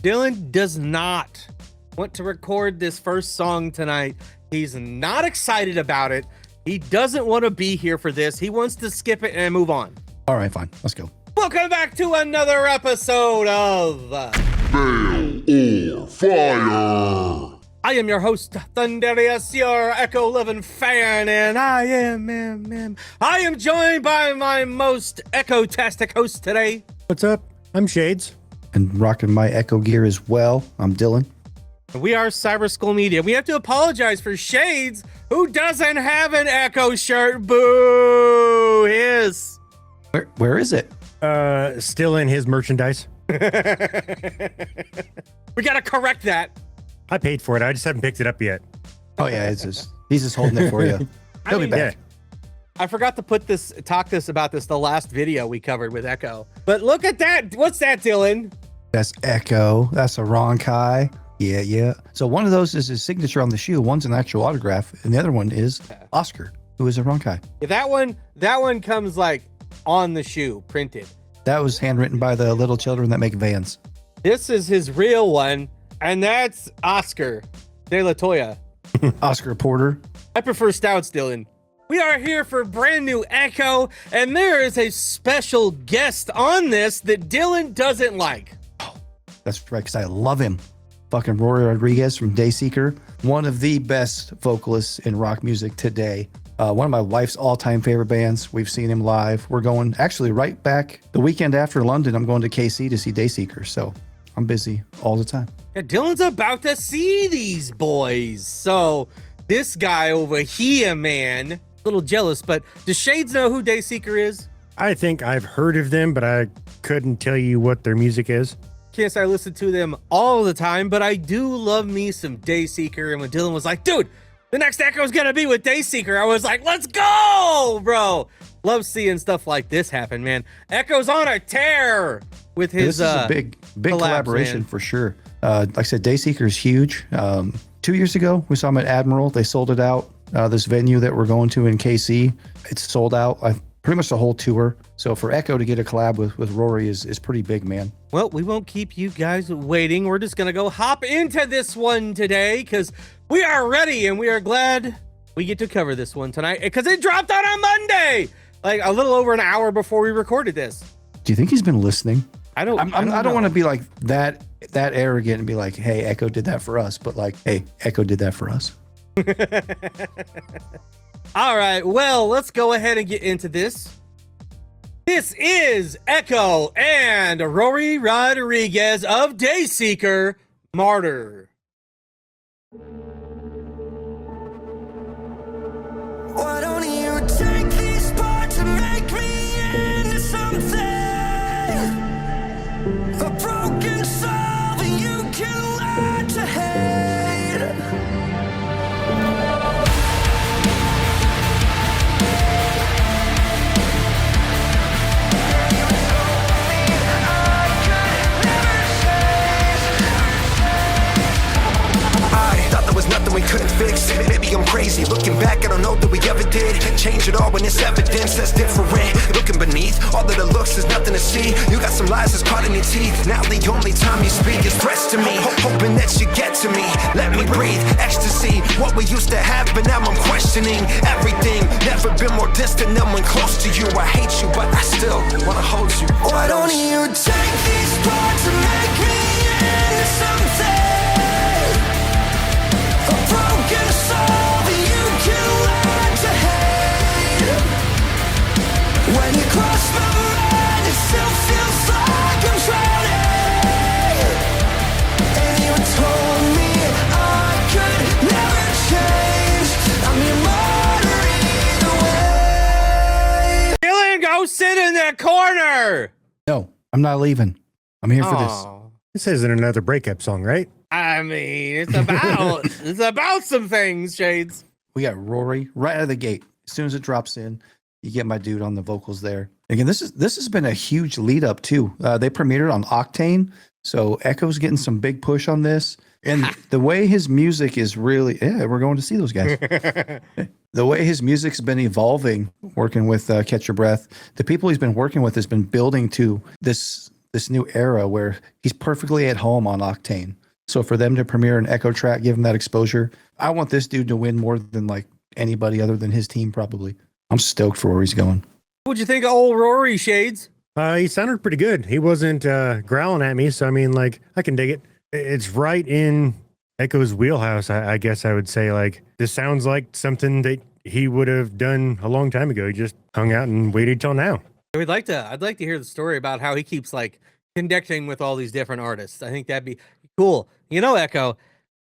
Dillon does not want to record this first song tonight. He's not excited about it. He doesn't want to be here for this. He wants to skip it and move on. All right, fine. Let's go. Welcome back to another episode of Mail or Fire. I am your host, Thundy, your Ekoh loving fan, and I am joined by my most Ekoh-tastic host today. What's up? I'm Shades. And rocking my Ekoh gear as well. I'm Dillon. We are Cyber Skull Media. We have to apologize for Shades, who doesn't have an Ekoh shirt. Boo! His. Where is it? Still in his merchandise. We gotta correct that. I paid for it. I just haven't picked it up yet. Oh yeah, he's just holding it for you. He'll be back. I forgot to talk about this the last video we covered with Ekoh. But look at that. What's that, Dillon? That's Ekoh. That's a Ronkai. Yeah. So one of those is his signature on the shoe. One's an actual autograph, and the other one is Oscar, who is a Ronkai. Yeah, that one comes like on the shoe, printed. That was handwritten by the little children that make Vans. This is his real one, and that's Oscar De La Toya. Oscar Porter. I prefer stouts, Dillon. We are here for brand new Ekoh, and there is a special guest on this that Dillon doesn't like. That's right, because I love him. Fucking Rory Rodriguez from Dayseeker. One of the best vocalists in rock music today. One of my wife's all-time favorite bands. We've seen him live. We're going actually right back the weekend after London. I'm going to KC to see Dayseeker. So I'm busy all the time. Yeah, Dillon's about to see these boys. So this guy over here, man, a little jealous, but does Shades know who Dayseeker is? I think I've heard of them, but I couldn't tell you what their music is. Can't say I listen to them all the time, but I do love me some Dayseeker. And when Dillon was like, dude, the next Ekoh is gonna be with Dayseeker, I was like, let's go, bro. Love seeing stuff like this happen, man. Ekoh's on a tear with his. This is a big collabs, collaboration man. For sure. Like I said, Dayseeker is huge. 2 years ago, we saw them at Admiral. They sold it out. This venue that we're going to in KC, it's sold out. Pretty much the whole tour. So for Ekoh to get a collab with Rory is pretty big, man. Well, we won't keep you guys waiting. We're just gonna go hop into this one today because we are ready and we are glad we get to cover this one tonight because it dropped on a Monday, like a little over an hour before we recorded this. Do you think he's been listening? I don't want to be like that arrogant and be like, hey, Ekoh did that for us, but like, hey, Ekoh did that for us. All right, well, let's go ahead and get into this. This is Ekoh and Rory Rodriguez of Dayseeker, Martyr. Why don't you take this part to make me into something? A broken soul that you can learn to hate. Nothing we couldn't fix. Maybe I'm crazy. Looking back, I don't know that we ever did change it all when it's evidence that's different. Looking beneath all of the looks, there's nothing to see. You got some lies that's caught in your teeth. Now the only time you speak is threats to me. Hoping that you get to me. Let me breathe. Ecstasy, what we used to have, but now I'm questioning everything. Never been more distant than when close to you. I hate you, but I still wanna hold you. Why don't you take these parts and make me into something? A broken soul that you can learn to hate. When you cross my mind, it still feels like I'm drowning. And you told me I could never change. I'm your martyr either way. Dillon, go sit in that corner. No, I'm not leaving. I'm here for this. Aw. This isn't another breakup song, right? I mean, it's about some things, Shades. We got Rory right out of the gate. As soon as it drops in, you get my dude on the vocals there. Again, this has been a huge lead up too. They premiered on Octane, so Ekoh's getting some big push on this. And the way his music is really, we're going to see those guys. The way his music's been evolving, working with Catch Your Breath, the people he's been working with has been building to this this new era where he's perfectly at home on Octane. So for them to premiere an Ekoh track, give him that exposure, I want this dude to win more than like anybody other than his team probably. I'm stoked for where he's going. What'd you think of old Rory, Shades? He sounded pretty good. He wasn't growling at me, so I mean, like, I can dig it. It's right in Ekoh's wheelhouse, I guess I would say. Like, this sounds like something that he would have done a long time ago. He just hung out and waited till now. I'd like to hear the story about how he keeps like connecting with all these different artists. I think that'd be cool. You know, Ekoh,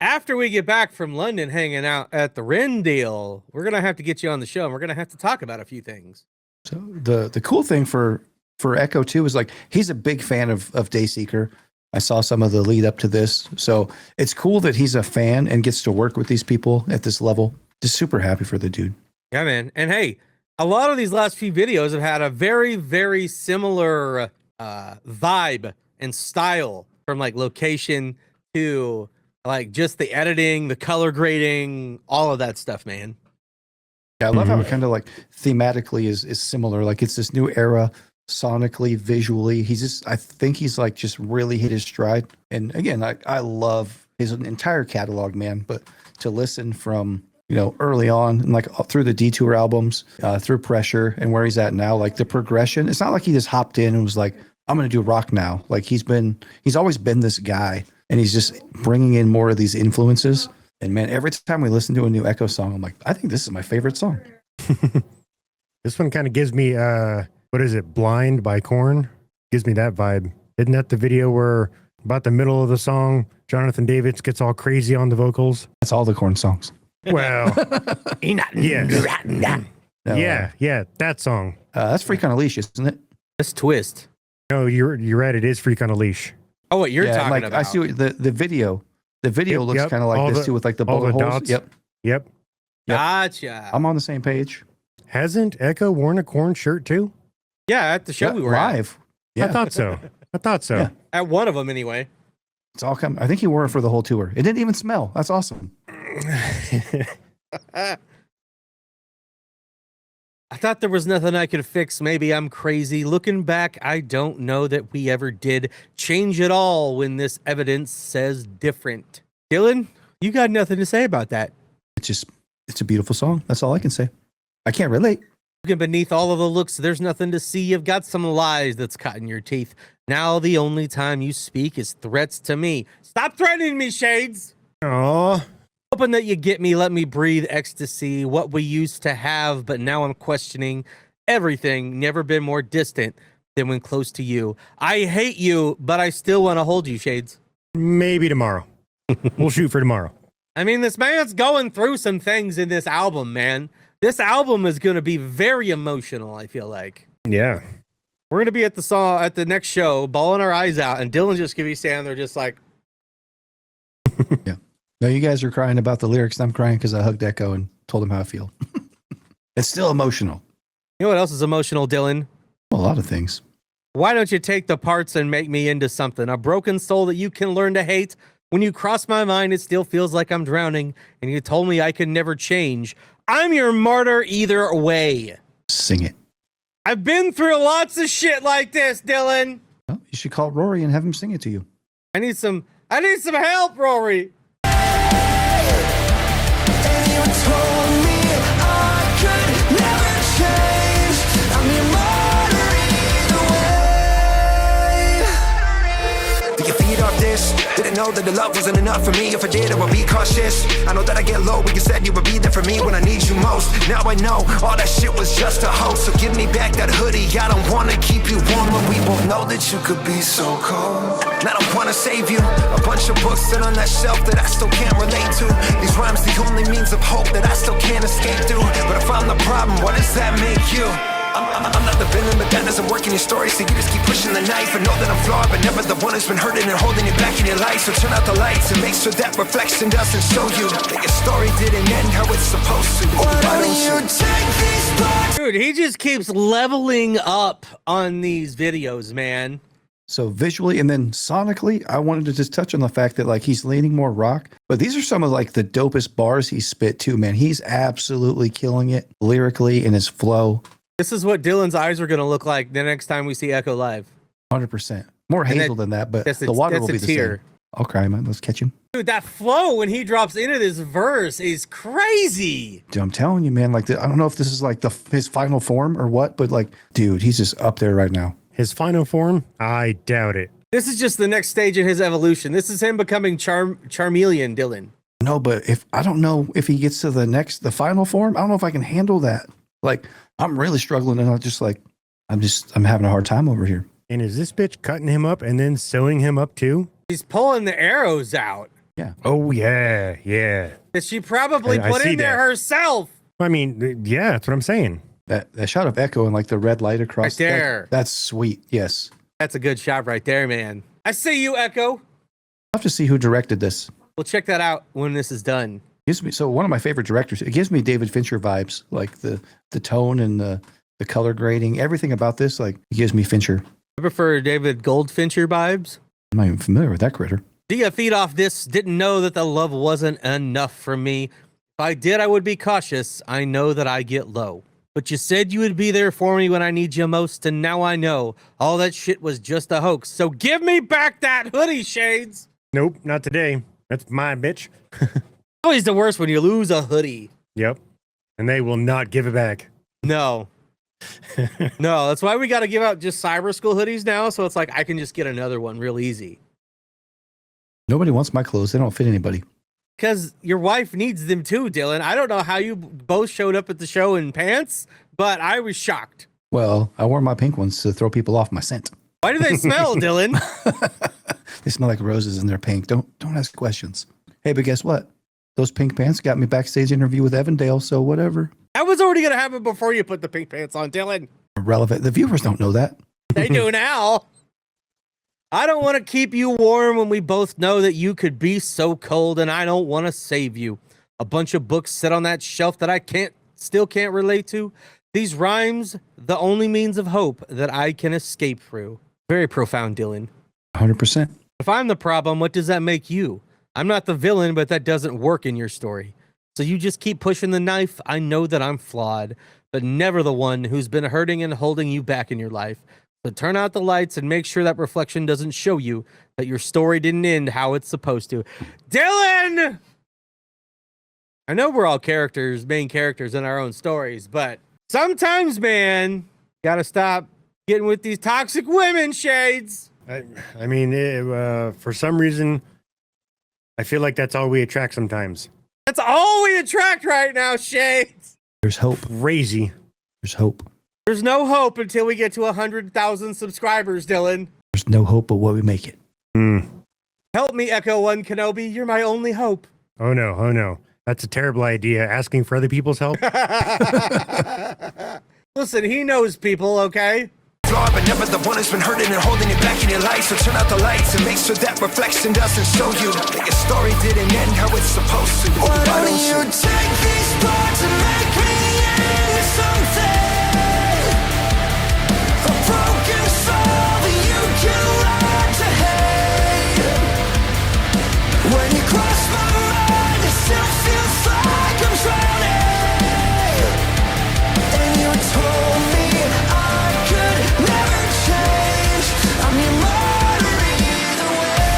after we get back from London hanging out at the Ren deal, we're gonna have to get you on the show and we're gonna have to talk about a few things. So the cool thing for Ekoh too is like he's a big fan of Dayseeker. I saw some of the lead up to this. So it's cool that he's a fan and gets to work with these people at this level. Just super happy for the dude. Yeah, man. And hey, a lot of these last few videos have had a very, very similar vibe and style, from like location to like just the editing, the color grading, all of that stuff, man. Yeah, I love how it kind of like thematically is similar. Like it's this new era, sonically, visually. I think he's like just really hit his stride. And again, I love his entire catalog, man. But to listen from, you know, early on and like through the Detour albums, through Pressure and where he's at now, like the progression, it's not like he just hopped in and was like, I'm going to do rock now. Like he's always been this guy, and he's just bringing in more of these influences. And man, every time we listen to a new Ekoh song, I'm like, I think this is my favorite song. This one kind of gives me, what is it? Blind by Korn? Gives me that vibe. Isn't that the video where about the middle of the song, Jonathan Davis gets all crazy on the vocals? That's all the Korn songs. Well, yes. No, Yeah, that song. that's Freak on a Leash, isn't it? This twist. No, you're right. It is Freak on a Leash. Oh, what you're talking like, about? I see what the video. The video looks kind of like this too, with like the all bullet the holes. dots. Yep. Yep. Gotcha. I'm on the same page. Hasn't Ekoh worn a Korn shirt too? Yeah, at the show we were live. I thought so. Yeah. at one of them anyway. It's all come. I think he wore it for the whole tour. It didn't even smell. That's awesome. I thought there was nothing I could fix. Maybe I'm crazy. Looking back, I don't know that we ever did change it all when this evidence says different. Dillon, you got nothing to say about that. It's a beautiful song. That's all I can say. I can't relate. Looking beneath all of the looks, there's nothing to see. You've got some lies that's cutting your teeth. Now the only time you speak is threats to me. Stop threatening me, Shades. Oh, Hoping that you get me, let me breathe ecstasy, what we used to have, but now I'm questioning everything. Never been more distant than when close to you. I hate you, but I still want to hold you, Shades. maybe tomorrow. We'll shoot for tomorrow. I mean, this man's going through some things in this album, man. This album is going to be very emotional, I feel like. Yeah. We're going to be at the next show, bawling our eyes out, and Dillon's just going to be standing there just like... Yeah. No, you guys are crying about the lyrics. I'm crying because I hugged Ekoh and told him how I feel. It's still emotional. You know what else is emotional, Dillon? A lot of things. Why don't you take the parts and make me into something? A broken soul that you can learn to hate. When you cross my mind, it still feels like I'm drowning, and you told me I could never change. I'm your martyr either way. Sing it. I've been through lots of shit like this, Dillon. Well, you should call Rory and have him sing it to you. I need some help, Rory. And you told me I could never change. I'm your martyr either way. Did you feed off this? Didn't know that the love wasn't enough for me. If I did, I would be cautious. I know that I get low when you said you would be there for me when I need you most. Now I know all that shit was just a hoax. So give me back that hoodie. I don't wanna keep you warm when we both know that you could be so cold. And I don't wanna save you. A bunch of books sit on that shelf that I still can't relate to. These rhymes the only means of hope that I still can't escape through. But if I'm the problem, what does that make you? I'm not the villain, but that doesn't work in your story. So you just keep pushing the knife. I know that I'm flawed, but never the one who's been hurting and holding you back in your life. So turn out the lights and make sure that reflection doesn't show you that your story didn't end how it's supposed to. Why don't you take these parts? Dude, he just keeps leveling up on these videos, man. So visually and then sonically, I wanted to just touch on the fact that like he's leaning more rock, but these are some of like the dopest bars he spit too, man. He's absolutely killing it lyrically in his flow. This is what Dillon's eyes are going to look like the next time we see Ekoh live. 100%. More And hazel than that, but that's the a- water that's will a be the tier. same. Okay, man, let's catch him. Dude, that flow when he drops into this verse is crazy. Dude, I'm telling you, man. Like, I don't know if this is like his final form or what, but like, dude, he's just up there right now. His final form? I doubt it. This is just the next stage in his evolution. This is him becoming Charmeleon, Dillon. No, but I don't know if he gets to the final form. I don't know if I can handle that. Like, I'm really struggling, and I'm having a hard time over here. And is this bitch cutting him up and then sewing him up too? He's pulling the arrows out Oh, yeah, yeah. that she probably I put see in there that. herself. I mean, yeah, that's what I'm saying. That shot of Ekoh and like the red light across Right there. That's sweet. Yes, That's a good shot right there, man. I see you, Ekoh. I'll have to see who directed this. We'll check that out when this is done. One of my favorite directors. It gives me David Fincher vibes, like the tone and the color grading, everything about this. Like, it gives me Fincher. I prefer David Goldfincher vibes. I'm not even familiar with that critter. Do you feed off this? Didn't know that the love wasn't enough for me. If I did, I would be cautious. I know that I get low. But you said you would be there for me when I need you most, and now I know all that shit was just a hoax. So give me back that hoodie, Shades. Nope, not today. That's my bitch. Always the worst when you lose a hoodie. Yep. And they will not give it back. No. No, that's why we got to give out just cyber school hoodies now. So it's like I can just get another one real easy. Nobody wants my clothes. They don't fit anybody. Because your wife needs them too, Dillon. I don't know how you both showed up at the show in pants, but I was shocked. Well, I wore my pink ones to throw people off my scent. Why do they smell, Dillon? They smell like roses and they're pink. Don't ask questions. Hey, but guess what? Those pink pants got me backstage interview with Evandale, so whatever. I was already going to have it before you put the pink pants on, Dillon. Irrelevant. The viewers don't know that. They do now. I don't want to keep you warm when we both know that you could be so cold, and I don't want to save you. A bunch of books sit on that shelf that I still can't relate to. These rhymes, the only means of hope that I can escape through. Very profound, Dillon. 100%. If I'm the problem, what does that make you? I'm not the villain, but that doesn't work in your story. So you just keep pushing the knife. I know that I'm flawed, but never the one who's been hurting and holding you back in your life. So turn out the lights and make sure that reflection doesn't show you that your story didn't end how it's supposed to. Dillon! I know we're all main characters in our own stories, but sometimes, man, gotta stop getting with these toxic women, Shades. I mean, for some reason, I feel like that's all we attract sometimes. That's all we attract right now, Shades. There's hope. Crazy. There's hope. There's no hope until we get to 100,000 subscribers, Dillon. There's no hope but what we make it. Help me, Ekoh One Kenobi. You're my only hope. Oh no. That's a terrible idea, asking for other people's help. Listen, he knows people, okay? Flawed, but never the one who's been hurting and holding you back in your life. So turn out the lights and make sure that reflection doesn't show you that your story didn't end how it's supposed to. Why don't you take these parts and make me into something? A broken soul that you can learn to hate. When you cross my mind, it still feels like I'm drowning. And you told me I could never change. I'm your martyr either way.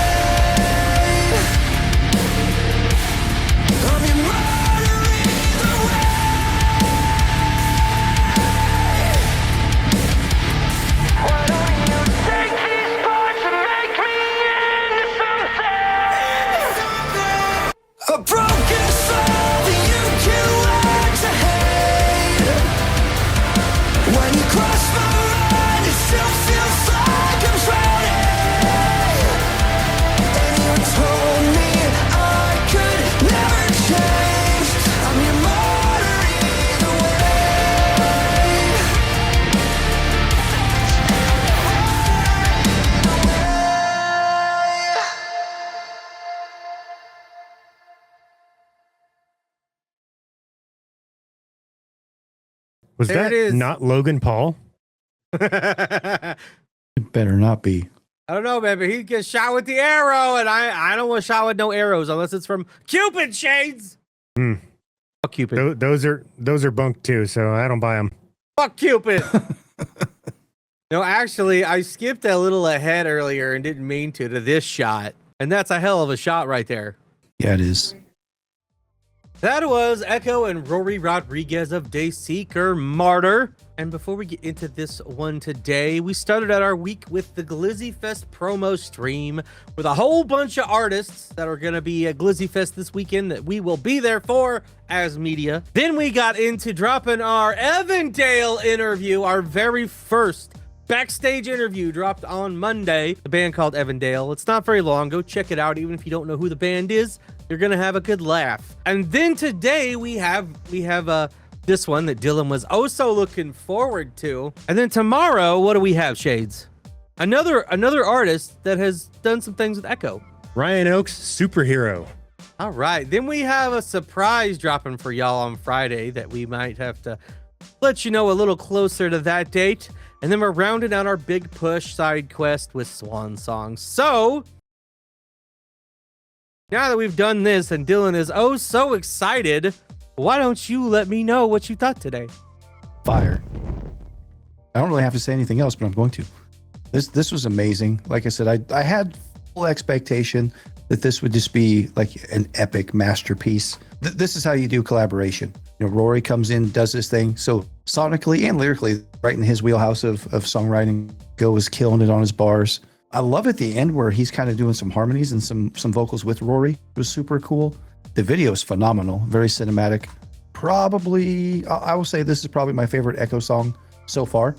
I'm your martyr either way. Why don't you take these parts and make me into something? A broken soul that you can learn to hate. When you cross my mind, it still feels like I'm drowning. And you told me I could never change. I'm your martyr either way. Was There that it is. not Logan Paul? I It better not be. don't know, man, but he gets shot with the arrow, and I don't want shot with no arrows unless it's from Cupid, Shades. Fuck Cupid. Those are bunk too, so I don't buy them. Fuck Cupid. No, actually, I skipped a little ahead earlier and didn't mean to this shot. And that's a hell of a shot right there. Yeah, it is. That was Ekoh and Rory Rodriguez of Dayseeker Martyr. And before we get into this one today, we started out our week with the Glizzy Fest promo stream with a whole bunch of artists that are going to be at Glizzy Fest this weekend that we will be there for as media. Then we got into dropping our Evandale interview, our very first backstage interview dropped on Monday. The band called Evandale. It's not very long. Go check it out. Even if you don't know who the band is, you're going to have a good laugh. And then today we have this one that Dillon was so looking forward to. And then tomorrow, what do we have, Shades? Another artist that has done some things with Ekoh. Ryan Oakes, Superhero. All right. Then we have a surprise dropping for y'all on Friday that we might have to let you know a little closer to that date. And then we're rounding out our big push side quest with Swan Song. So now that we've done this and Dillon is so excited, why don't you let me know what you thought today? Fire. I don't really have to say anything else, but I'm going to. This was amazing. Like I said, I had full expectation that this would just be like an epic masterpiece. This is how you do collaboration. You know, Rory comes in, does this thing. So sonically and lyrically, right in his wheelhouse of songwriting, was killing it on his bars. I love at the end where he's kind of doing some harmonies and some vocals with Rory. It was super cool. The video is phenomenal, very cinematic. Probably, I will say this is probably my favorite Ekoh song so far.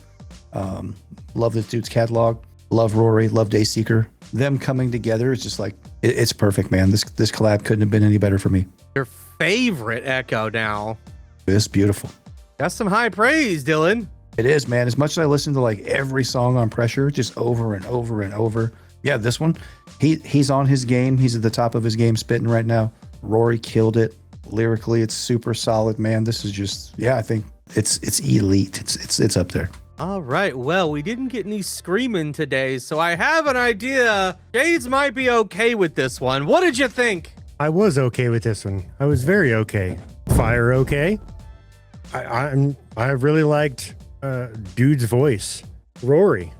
Love this dude's catalog. Love Rory, love Dayseeker. Them coming together is just like, it's perfect, man. This collab couldn't have been any better for me. Your favorite Ekoh now. It's beautiful. That's some high praise, Dillon. It is, man. As much as I listen to like every song on Pressure, just over and over and over. Yeah, this one, he's on his game. He's at the top of his game spitting right now. Rory killed it. Lyrically, it's super solid, man. This is just, I think it's elite. It's up there. All right. Well, we didn't get any screaming today, so I have an idea. Shades might be okay with this one. What did you think? I was okay with this one. I was very okay. Fire okay. I really liked dude's voice, Rory.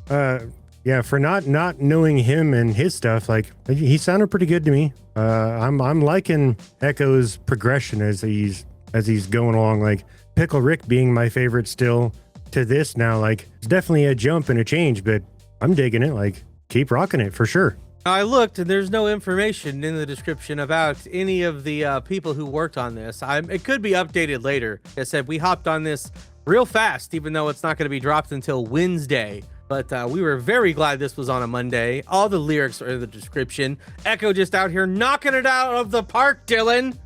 Yeah, for not knowing him and his stuff, like he sounded pretty good to me. I'm liking Ekoh's progression as he's going along. Like Pickle Rick being my favorite still to this now. Like it's definitely a jump and a change, but I'm digging it. Like keep rocking it for sure. I looked and there's no information in the description about any of the people who worked on this. It could be updated later. Like I said, we hopped on this real fast, even though it's not going to be dropped until Wednesday. But we were very glad this was on a Monday. All the lyrics are in the description. Ekoh just out here knocking it out of the park, Dillon.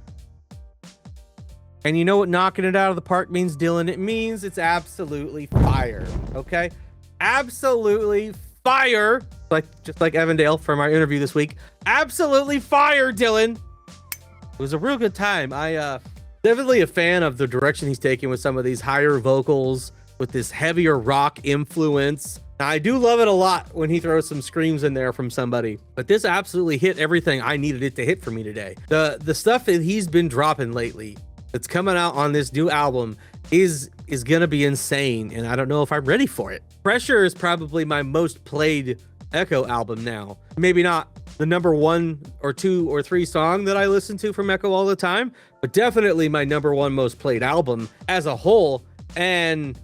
And you know what knocking it out of the park means, Dillon? It means it's absolutely fire, okay? Absolutely fire. Just like Evandale from our interview this week. Absolutely fire, Dillon. It was a real good time. I definitely a fan of the direction he's taking with some of these higher vocals, with this heavier rock influence. Now, I do love it a lot when he throws some screams in there from somebody, but this absolutely hit everything I needed it to hit for me today. The stuff that he's been dropping lately that's coming out on this new album is gonna be insane, and I don't know if I'm ready for it. Pressure is probably my most played Ekoh album now. Maybe not the number 1 or 2 or 3 song that I listen to from Ekoh all the time, but definitely my number 1 most played album as a whole. And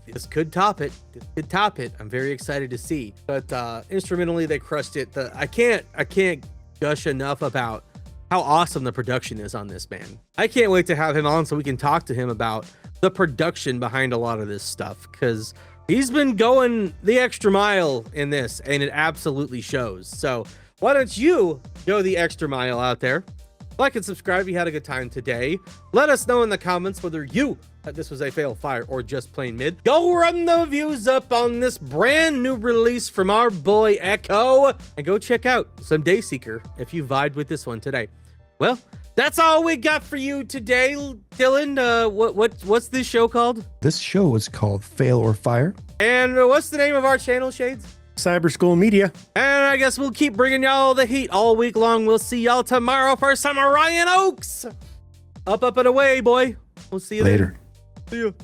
this could top it. This could top it. I'm very excited to see. But instrumentally, they crushed it. I can't gush enough about how awesome the production is on this, man. I can't wait to have him on so we can talk to him about the production behind a lot of this stuff, because he's been going the extra mile in this, and it absolutely shows. So why don't you go the extra mile out there? Like and subscribe if you had a good time today. Let us know in the comments whether you thought this was a fail, fire, or just plain mid. Go run the views up on this brand new release from our boy Ekoh, and go check out some Dayseeker if you vibed with this one today. Well, that's all we got for you today, Dillon. What's this show called? This show is called Fail or Fire. And what's the name of our channel, Shades? Cyber School Media. And I guess we'll keep bringing y'all the heat all week long. We'll see y'all tomorrow for some Ryan Oakes. Up and away, boy. We'll see you later. See you.